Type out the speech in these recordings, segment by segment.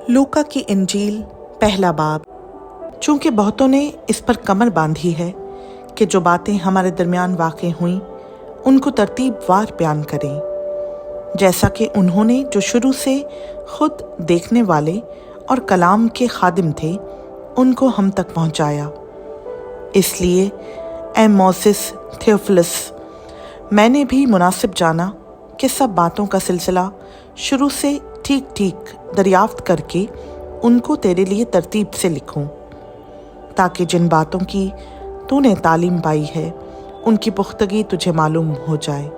लूका की इंजील पहला बाब। चूँकि बहुतों ने इस पर कमर बांधी है कि जो बातें हमारे दरमियान वाक़ई हुईं उनको तरतीबवार बयान करें, जैसा कि उन्होंने जो शुरू से खुद देखने वाले और कलाम के खादिम थे उनको हम तक पहुँचाया। इसलिए ए मोसेस थियोफिलस, मैंने भी मुनासिब जाना कि सब बातों का सिलसिला शुरू से ठीक ठीक दरियाफ्त करके उनको तेरे लिए तरतीब से लिखूं, ताकि जिन बातों की तूने तालीम पाई है उनकी पुख्तगी तुझे मालूम हो जाए।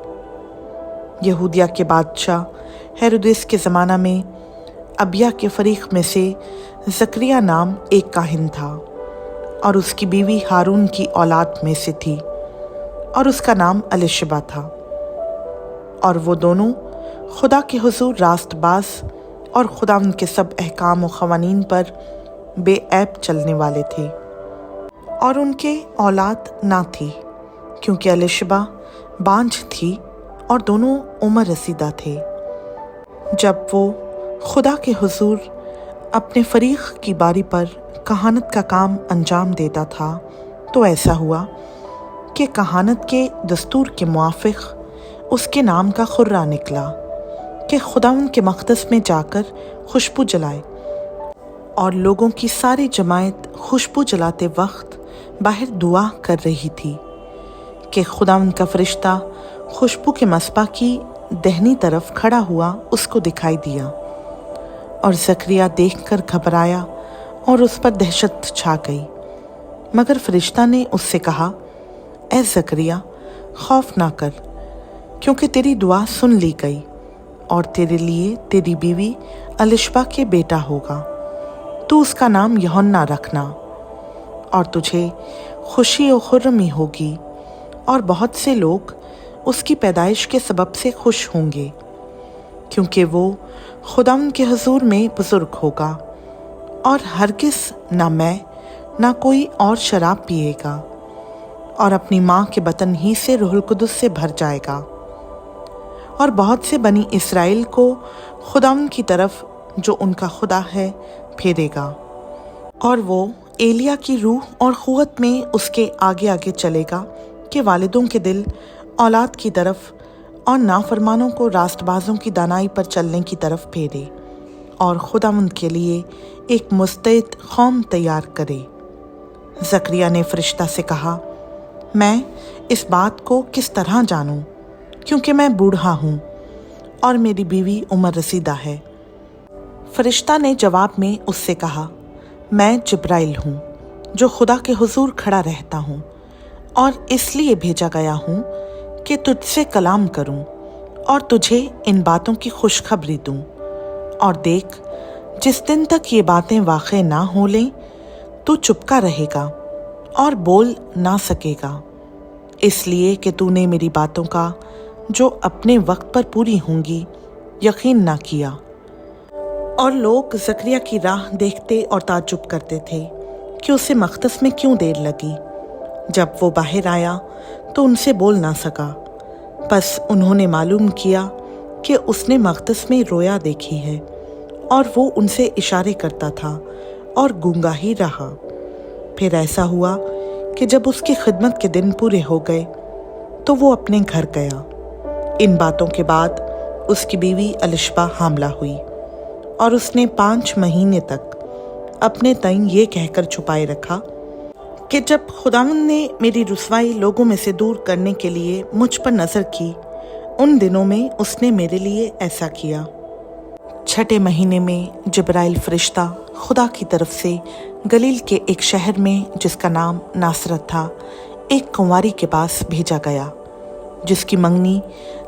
यहूदिया के बादशाह हेरोदेस के ज़माना में अबिया के फरीक में से ज़करिया नाम एक काहिन था और उसकी बीवी हारून की औलाद में से थी और उसका नाम एलिशबा था, और वो दोनों खुदा के हुजूर रास्तबाज और खुदा उनके सब अहकाम व ख़वानीन पर बेऐब चलने वाले थे। और उनके औलाद ना थी, क्योंकि एलिशबा बांझ थी और दोनों उम्र रसीदा थे। जब वो खुदा के हुजूर अपने फरीक की बारी पर कहानत का काम अंजाम देता था, तो ऐसा हुआ कि कहानत के दस्तूर के मुआफ़िक़ उसके नाम का खुर्रा निकला कि खुदावंद के मक़दस में जाकर खुशबू जलाए। और लोगों की सारी जमायत खुशबू जलाते वक्त बाहर दुआ कर रही थी कि खुदावंद का फरिश्ता खुशबू के मस्बा की दहनी तरफ खड़ा हुआ उसको दिखाई दिया। और ज़करिया देखकर घबराया और उस पर दहशत छा गई। मगर फरिश्ता ने उससे कहा, ए ज़करिया, खौफ ना कर, क्योंकि तेरी दुआ सुन ली गई और तेरे लिए तेरी बीवी एलिशबा के बेटा होगा। तू उसका नाम यूहन्ना रखना, और तुझे खुशी और खुर्रमी होगी, और बहुत से लोग उसकी पैदाइश के सबब से खुश होंगे, क्योंकि वो खुदावंद के हुजूर में बुजुर्ग होगा और हरगिज़ ना मैं ना कोई और शराब पिएगा, और अपनी माँ के बतन ही से रूहुल कुदस से भर जाएगा। और बहुत से बनी इस्राएल को खुदावंद की तरफ जो उनका खुदा है फेरेगा, और वो एलिया की रूह और क़ुव्वत में उसके आगे आगे चलेगा कि वालिदों के दिल औलाद की तरफ और नाफरमानों को रास्तबाजों की दानाई पर चलने की तरफ फेरे, और खुदावंद के लिए एक मुस्तैद कौम तैयार करे। ज़करिया ने फरिश्ता से कहा, मैं इस बात को किस तरह जानूं, क्योंकि मैं बूढ़ा हूँ और मेरी बीवी उम्र रसीदा है। फरिश्ता ने जवाब में उससे कहा, मैं जिब्राइल हूँ जो खुदा के हुजूर खड़ा रहता हूँ, और इसलिए भेजा गया हूँ कि तुझसे कलाम करूँ और तुझे इन बातों की खुशखबरी दूँ। और देख, जिस दिन तक ये बातें वाक़ई ना हो लें तू चुपका रहेगा और बोल ना सकेगा, इसलिए कि तूने मेरी बातों का जो अपने वक्त पर पूरी होंगी यकीन ना किया। और लोग ज़करिया की राह देखते और ताज्जुब करते थे कि उसे मक़दस में क्यों देर लगी। जब वो बाहर आया तो उनसे बोल ना सका, बस उन्होंने मालूम किया कि उसने मक़दस में रोया देखी है, और वो उनसे इशारे करता था और गूंगा ही रहा। फिर ऐसा हुआ कि जब उसकी खिदमत के दिन पूरे हो गए तो वो अपने घर गया। इन बातों के बाद उसकी बीवी एलिशबा हामला हुई, और उसने 5 महीने तक अपने तन ये कहकर छुपाए रखा कि जब खुदावंद ने मेरी रुसवाई लोगों में से दूर करने के लिए मुझ पर नज़र की, उन दिनों में उसने मेरे लिए ऐसा किया। 6 महीने में जिब्राइल फरिश्ता खुदा की तरफ से गलील के एक शहर में जिसका नाम नासरत था, एक कुंवारी के पास भेजा गया, जिसकी मंगनी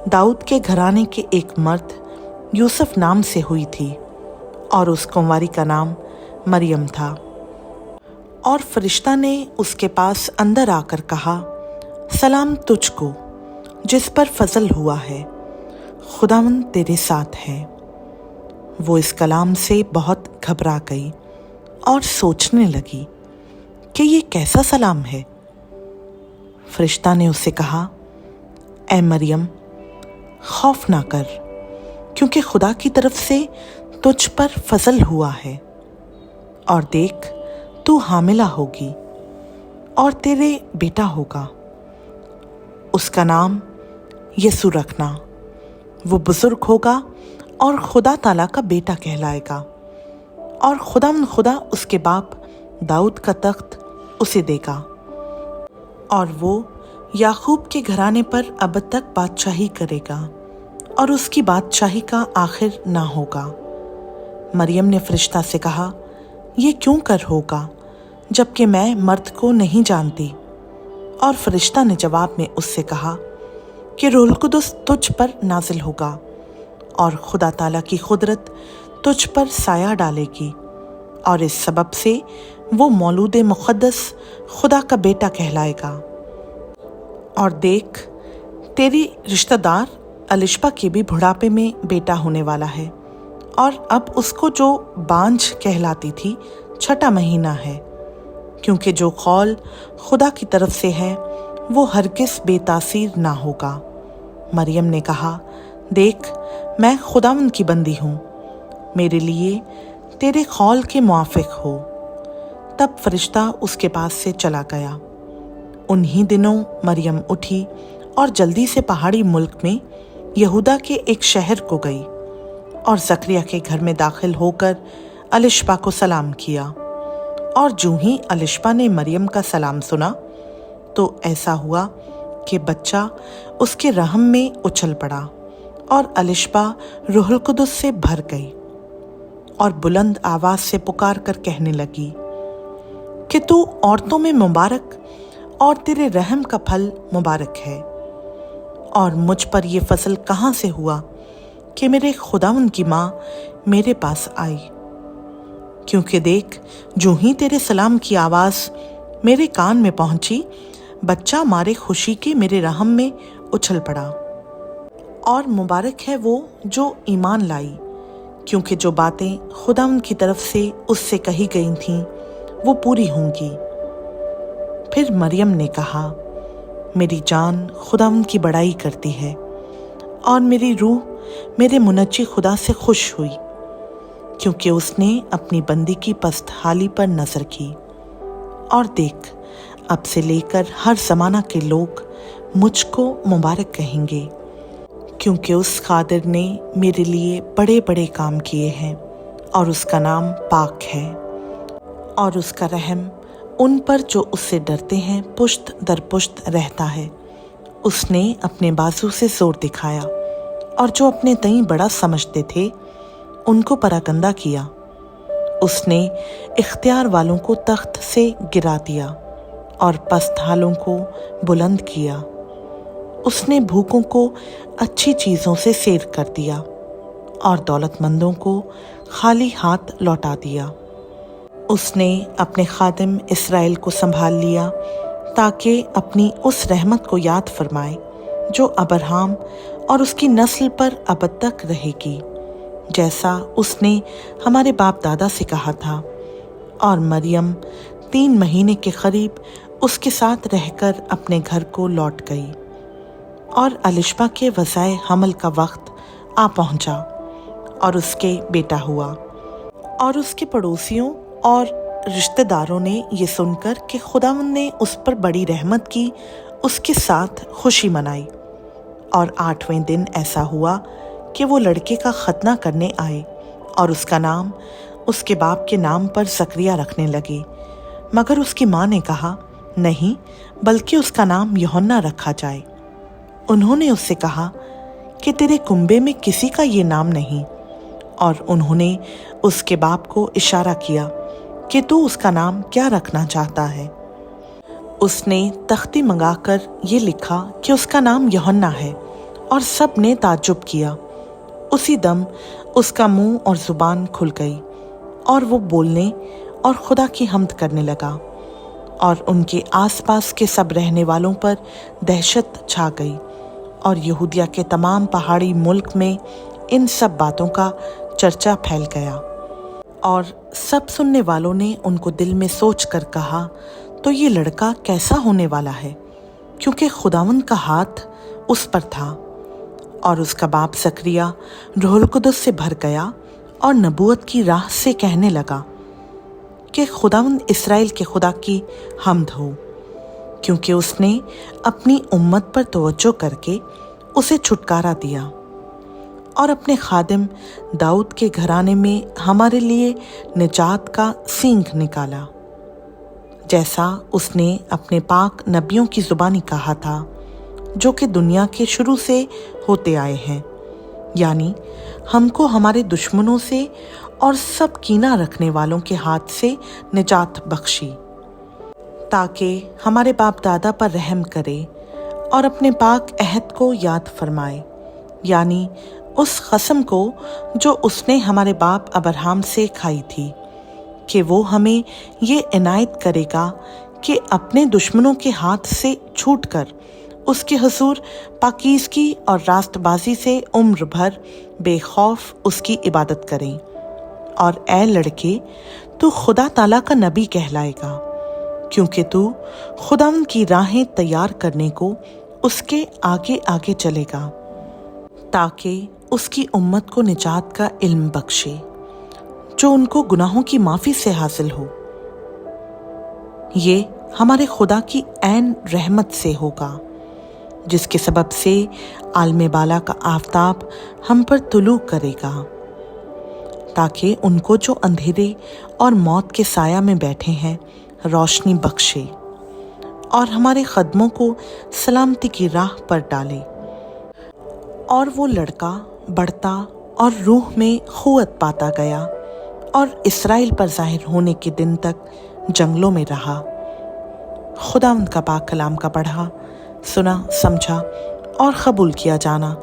दाऊद के घराने के एक मर्द यूसुफ नाम से हुई थी, और उस कुंवारी का नाम मरियम था। और फरिश्ता ने उसके पास अंदर आकर कहा, सलाम तुझको जिस पर फजल हुआ है, खुदावंद तेरे साथ है। वो इस कलाम से बहुत घबरा गई और सोचने लगी कि ये कैसा सलाम है। फरिश्ता ने उससे कहा, ए मरियम, खौफ ना कर, क्योंकि खुदा की तरफ से तुझ पर फजल हुआ है, और देख तू हामिला होगी और तेरे बेटा होगा, उसका नाम यसु रखना। वो बुजुर्ग होगा और खुदा ताला का बेटा कहलाएगा, और खुदा उसके बाप दाऊद का तख्त उसे देगा, और वो याकूब के घराने पर अब तक बादशाही करेगा, और उसकी बादशाही का आखिर ना होगा। मरियम ने फरिश्ता से कहा, ये क्यों कर होगा जबकि मैं मर्द को नहीं जानती? और फरिश्ता ने जवाब में उससे कहा कि रूहुल कुदस तुझ पर नाजिल होगा, और खुदा ताला की कुदरत तुझ पर साया डालेगी, और इस सबब से वो मौलूद मुक़द्दस खुदा का बेटा कहलाएगा। और देख, तेरी रिश्तेदार अलिशबा के भी बुढ़ापे में बेटा होने वाला है, और अब उसको जो बांझ कहलाती थी 6वां महीना है, क्योंकि जो कौल खुदा की तरफ से है वो हरगिज़ बेतासीर ना होगा। मरियम ने कहा, देख, मैं खुदावंद की बंदी हूँ, मेरे लिए तेरे कौल के मुआफिक हो। तब फरिश्ता उसके पास से चला गया। उन्हीं दिनों मरियम उठी और जल्दी से पहाड़ी मुल्क में यहूदा के एक शहर को गई, और जकरिया के घर में दाखिल होकर अलिशबा को सलाम किया। और जूं ही अलिशबा ने मरियम का सलाम सुना तो ऐसा हुआ कि बच्चा उसके रहम में उछल पड़ा, और अलिशबा रूहुल कुदस से भर गई, और बुलंद आवाज से पुकार कर कहने लगी कि तू औरतों में मुबारक, और तेरे रहम का फल मुबारक है। और मुझ पर ये फजल कहाँ से हुआ कि मेरे खुदावंद की माँ मेरे पास आई? क्योंकि देख, जो ही तेरे सलाम की आवाज़ मेरे कान में पहुंची, बच्चा मारे खुशी के मेरे रहम में उछल पड़ा। और मुबारक है वो जो ईमान लाई, क्योंकि जो बातें खुदावंद की तरफ से उससे कही गई थीं वो पूरी होंगी। फिर मरियम ने कहा, मेरी जान खुदावंद की बड़ाई करती है, और मेरी रूह मेरे मुनज्जी खुदा से खुश हुई, क्योंकि उसने अपनी बंदी की पस्तहाली पर नजर की। और देख, अब से लेकर हर जमाना के लोग मुझको मुबारक कहेंगे, क्योंकि उस खादिर ने मेरे लिए बड़े बड़े काम किए हैं, और उसका नाम पाक है, और उसका रहम उन पर जो उससे डरते हैं पुश्त दर पुश्त रहता है। उसने अपने बाजू से जोर दिखाया, और जो अपने तईं बड़ा समझते थे उनको पराकंदा किया। उसने इख्तियार वालों को तख्त से गिरा दिया, और पस्तहालों को बुलंद किया। उसने भूखों को अच्छी चीज़ों से सैर कर दिया, और दौलतमंदों को खाली हाथ लौटा दिया। उसने अपने खादिम इसराइल को संभाल लिया, ताकि अपनी उस रहमत को याद फरमाए जो अब्राहम और उसकी नस्ल पर अब तक रहेगी, जैसा उसने हमारे बाप दादा से कहा था। और मरियम 3 महीने के करीब उसके साथ रहकर अपने घर को लौट गई, और अलिशबा के वज़ाए हमल का वक्त आ पहुंचा, और उसके बेटा हुआ। और उसके पड़ोसियों और रिश्तेदारों ने ये सुनकर कि खुदावंद ने उस पर बड़ी रहमत की, उसके साथ खुशी मनाई। और 8वें दिन ऐसा हुआ कि वो लड़के का खतना करने आए, और उसका नाम उसके बाप के नाम पर जकरिया रखने लगे। मगर उसकी माँ ने कहा, नहीं, बल्कि उसका नाम यूहन्ना रखा जाए। उन्होंने उससे कहा कि तेरे कुंबे में किसी का ये नाम नहीं। और उन्होंने उसके बाप को इशारा किया कि तू उसका नाम क्या रखना चाहता है। उसने तख्ती मंगाकर ये लिखा कि उसका नाम यूहन्ना है, और सब ने ताज्जुब किया। उसी दम उसका मुंह और जुबान खुल गई, और वो बोलने और खुदा की हम्द करने लगा, और उनके आसपास के सब रहने वालों पर दहशत छा गई। और यहूदिया के तमाम पहाड़ी मुल्क में इन सब बातों का चर्चा फैल गया। और सब सुनने वालों ने उनको दिल में सोच कर कहा, तो ये लड़का कैसा होने वाला है, क्योंकि खुदावंद का हाथ उस पर था। और उसका बाप जकरिया रूहुल कुदस से भर गया, اور نبوت کی راہ سے کہنے لگا کہ خداوند اسرائیل کے خدا کی حمد ہو، کیونکہ اس نے اپنی امت پر توجہ کر کے اسے چھٹکارا دیا اور اپنے خادم داؤد کے گھرانے میں ہمارے لیے نجات کا سینگ نکالا، جیسا اس نے اپنے پاک نبیوں کی زبانی کہا تھا جو کہ دنیا کے شروع سے ہوتے آئے ہیں، یعنی ہم کو ہمارے دشمنوں سے اور سب کینہ رکھنے والوں کے ہاتھ سے نجات بخشی، تاکہ ہمارے باپ دادا پر رحم کرے اور اپنے پاک عہد کو یاد فرمائے، یعنی اس قسم کو جو اس نے ہمارے باپ ابراہیم سے کھائی تھی کہ وہ ہمیں یہ عنایت کرے گا کہ اپنے دشمنوں کے ہاتھ سے چھوٹ کر اس کے حضور پاکیزگی اور راست بازی سے عمر بھر بے خوف اس کی عبادت کریں۔ اور اے لڑکے، تو خدا تعالیٰ کا نبی کہلائے گا، کیونکہ تو خداوند کی راہیں تیار کرنے کو اس کے آگے آگے چلے گا، تاکہ اس کی امت کو نجات کا علم بخشے جو ان کو گناہوں کی معافی سے حاصل ہو۔ یہ ہمارے خدا کی عین رحمت سے ہوگا، جس کے سبب سے عالم بالا کا آفتاب ہم پر طلوع کرے گا، تاکہ ان کو جو اندھیرے اور موت کے سایہ میں بیٹھے ہیں روشنی بخشے اور ہمارے قدموں کو سلامتی کی راہ پر ڈالے۔ اور وہ لڑکا بڑھتا اور روح میں قوت پاتا گیا اور اسرائیل پر ظاہر ہونے کے دن تک جنگلوں میں رہا۔ خداوند کا پاک کلام کا پڑھا، سنا، سمجھا اور قبول کیا جانا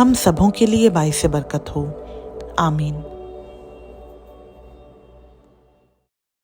ہم سبوں کے لیے باعث برکت ہو۔ آمین۔